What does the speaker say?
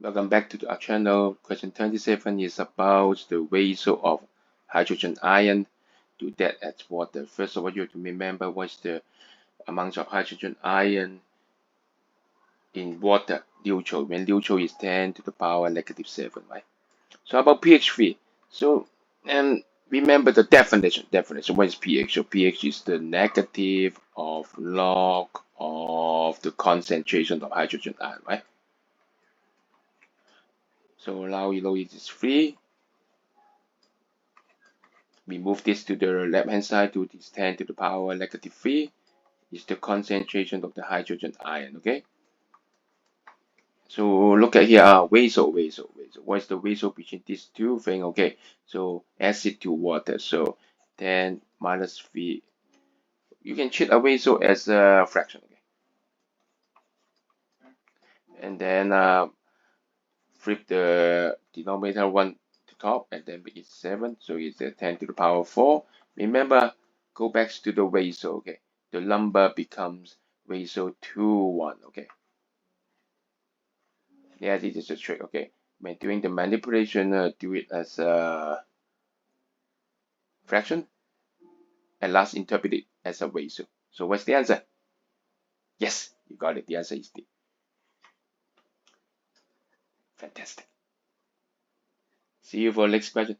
Welcome back to our channel. Question 27 is about the ratio of hydrogen ion to that at water. First of all, you have to remember what's the amount of hydrogen ion in water neutral, when neutral is 10 to the power -7, right? So about pH 3. So remember the definition. What is pH? So pH is the negative of log of the concentration of hydrogen ion, right? So now you know it is 3. We move this to the left hand side to this 10 to the power -3 is the concentration of the hydrogen ion. Okay, so look at here, ratio. What is the ratio between these two things? Okay, so acid to water. So 10 minus 3, you can treat a ratio as a fraction. Okay, and then flip the denominator 1 to top and then make it 7, so it's 10 to the power 4. Remember, go back to the ratio. Okay, the number becomes ratio 2:1. Okay, yeah, this is a trick. Okay, when doing the manipulation, do it as a fraction and last interpret it as a ratio. So what's the answer? Yes, you got it. The answer is D. Fantastic. See you for the next question.